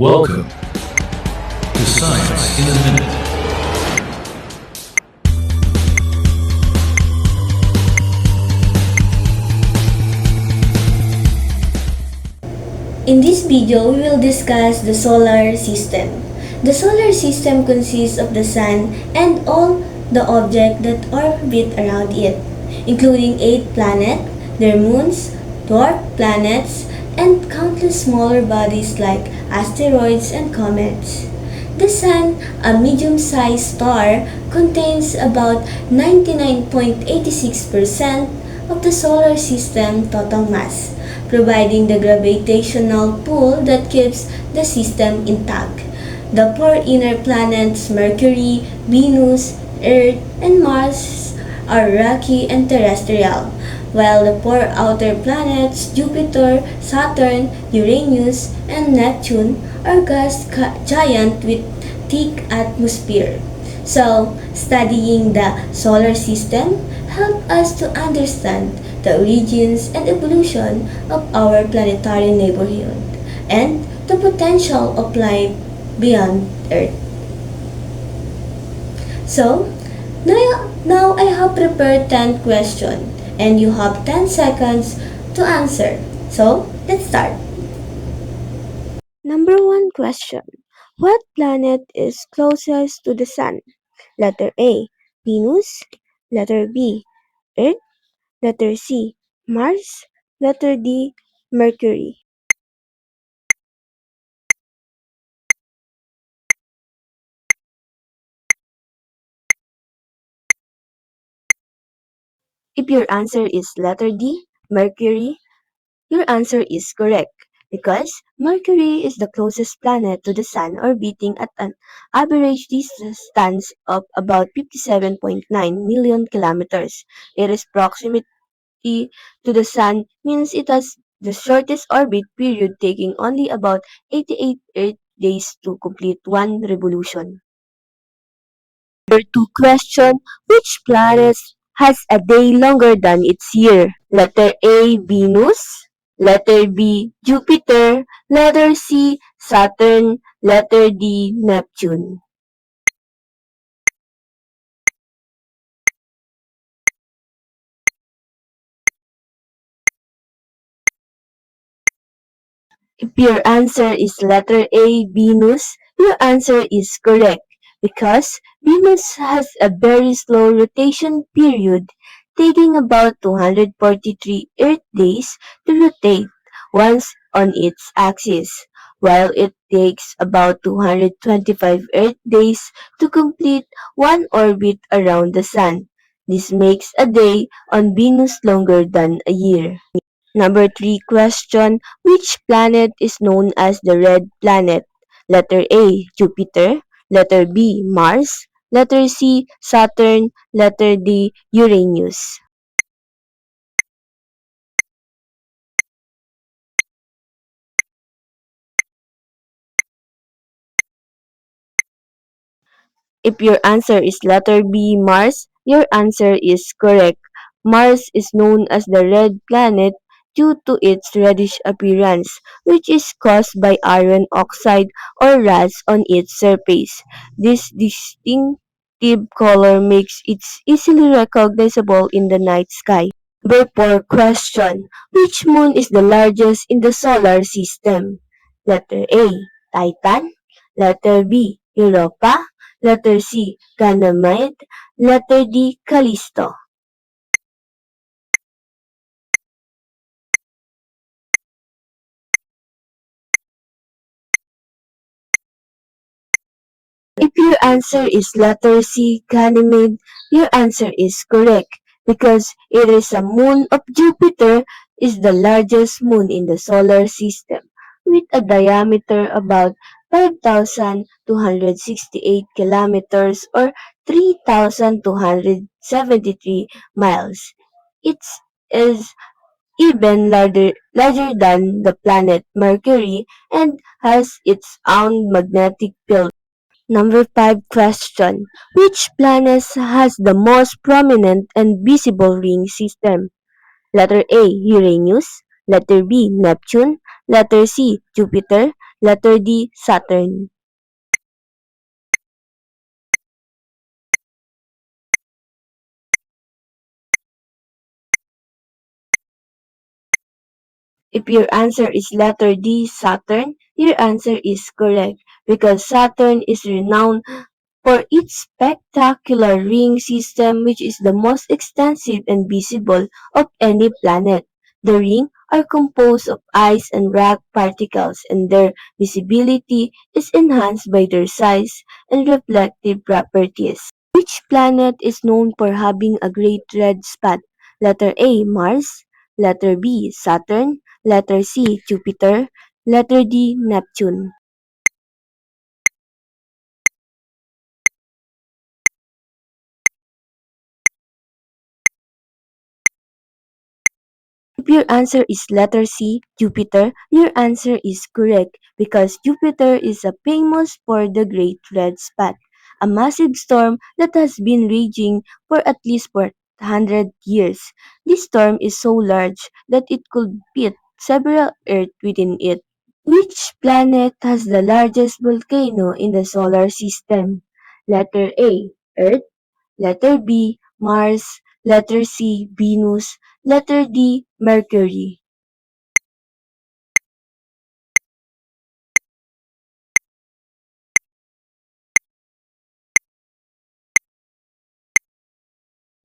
Welcome to Science in a Minute. In this video, we will discuss the solar system. The solar system consists of the sun and all the objects that orbit around it, including 8 planets, their moons, dwarf planets, and countless smaller bodies like asteroids and comets. The Sun, a medium-sized star, contains about 99.86% of the solar system total mass, providing the gravitational pull that keeps the system intact. The four inner planets, Mercury, Venus, Earth, and Mars, are rocky and terrestrial, while the four outer planets, Jupiter, Saturn, Uranus, and Neptune, are gas giant with thick atmosphere. So, studying the solar system help us to understand the origins and evolution of our planetary neighborhood and the potential of life beyond Earth. So, now I have prepared 10 questions and you have 10 seconds to answer. So, let's start. Number 1 question. What planet is closest to the Sun? Letter A, Venus. Letter B, Earth. Letter C, Mars. Letter D, Mercury. If your answer is letter D, Mercury, your answer is correct because Mercury is the closest planet to the Sun, orbiting at an average distance of about 57.9 million kilometers. Its proximity to the Sun means it has the shortest orbit period, taking only about 88 Earth days to complete one revolution. Number 2 question. Which planet has a day longer than its year? Letter A, Venus. Letter B, Jupiter. Letter C, Saturn. Letter D, Neptune. If your answer is letter A, Venus, your answer is correct because Venus has a very slow rotation period, taking about 243 Earth days to rotate once on its axis, while it takes about 225 Earth days to complete one orbit around the Sun. This makes a day on Venus longer than a year. Number 3 question. Which planet is known as the red planet? Letter A, Jupiter. Letter B, Mars. Letter C, Saturn. Letter D, Uranus. If your answer is letter B, Mars, your answer is correct. Mars is known as the red planet due to its reddish appearance, which is caused by iron oxide or rust on its surface. This distinctive color makes it easily recognizable in the night sky. Number 4 question. Which moon is the largest in the solar system? Letter A, Titan. Letter B, Europa. Letter C, Ganymede. Letter D, Callisto. If your answer is letter C, Ganymede, your answer is correct because it is a moon of Jupiter, is the largest moon in the solar system with a diameter about 5,268 kilometers or 3,273 miles. It is even larger than the planet Mercury and has its own magnetic field. Number 5 question. Which planet has the most prominent and visible ring system? Letter A, Uranus. Letter B, Neptune. Letter C, Jupiter. Letter D. Saturn. If your answer is letter D. Saturn, your answer is correct because Saturn is renowned for its spectacular ring system, which is the most extensive and visible of any planet. The rings are composed of ice and rock particles, and their visibility is enhanced by their size and reflective properties. Which planet is known for having a great red spot? Letter A. Mars. Letter B. Saturn. Letter C. Jupiter. Letter D. Neptune. If your answer is letter C, Jupiter, your answer is correct because Jupiter is famous for the Great Red Spot, a massive storm that has been raging for at least 400 years. This storm is so large that it could fit several Earth within it. Which planet has the largest volcano in the solar system? Letter A, Earth. Letter B, Mars. Letter C, Venus. Letter D, Mercury.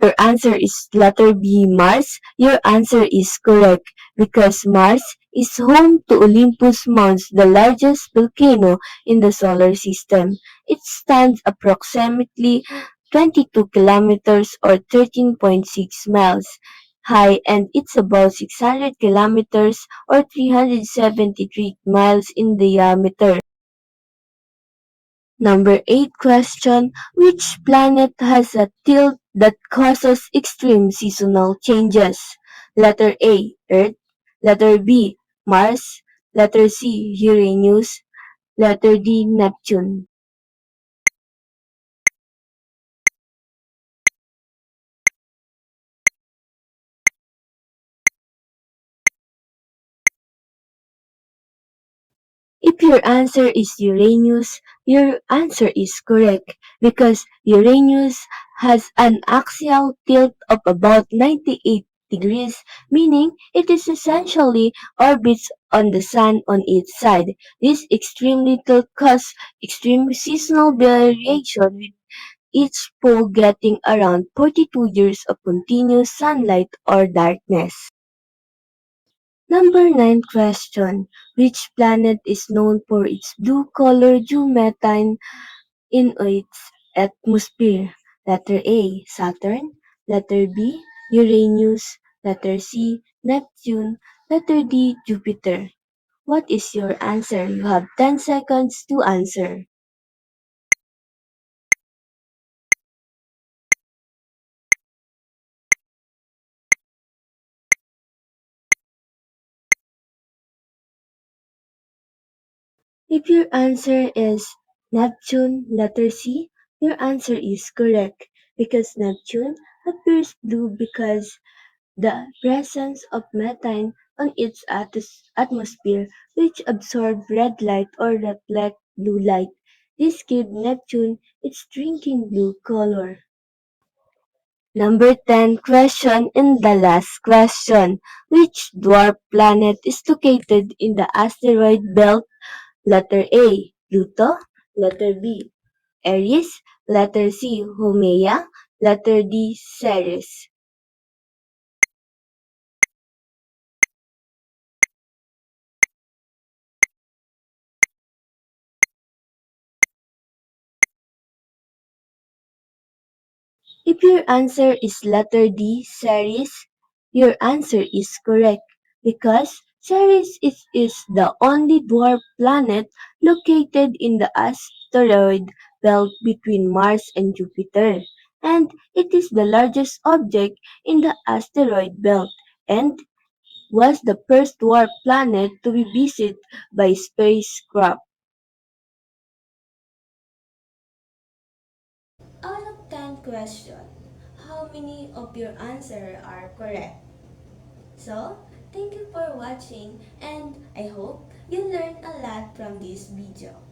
Your answer is letter B, Mars. Your answer is correct because Mars is home to Olympus Mons, the largest volcano in the solar system. It stands approximately 22 kilometers or 13.6 miles high, and it's about 600 kilometers or 373 miles in diameter. Number 8 question. Which planet has a tilt that causes extreme seasonal changes? Letter A, Earth. Letter B, Mars. Letter C, Uranus. Letter D, Neptune. If your answer is Uranus, your answer is correct because Uranus has an axial tilt of about 98 degrees, meaning it is essentially orbits on the sun on its side. This extremely tilt causes extreme seasonal variation with each pole getting around 42 years of continuous sunlight or darkness. Number 9 question. Which planet is known for its blue color due methane in its atmosphere? Letter A, Saturn. Letter B, Uranus. Letter C, Neptune. Letter D, Jupiter. What is your answer? You have 10 seconds to answer. If your answer is Neptune, letter C, your answer is correct because Neptune appears blue because the presence of methane on its atmosphere, which absorb red light or reflect blue light. This gives Neptune its drinking blue color. Number 10 question and the last question. Which dwarf planet is located in the asteroid belt? Letter A, Pluto. Letter B, Eris. Letter C, Haumea. Letter D, Ceres. If your answer is letter D, Ceres, your answer is correct because Ceres is the only dwarf planet located in the asteroid belt between Mars and Jupiter, and it is the largest object in the asteroid belt and was the first dwarf planet to be visited by spacecraft. Out of 10 questions, how many of your answers are correct? So, thank you for watching and I hope You learned a lot from this video.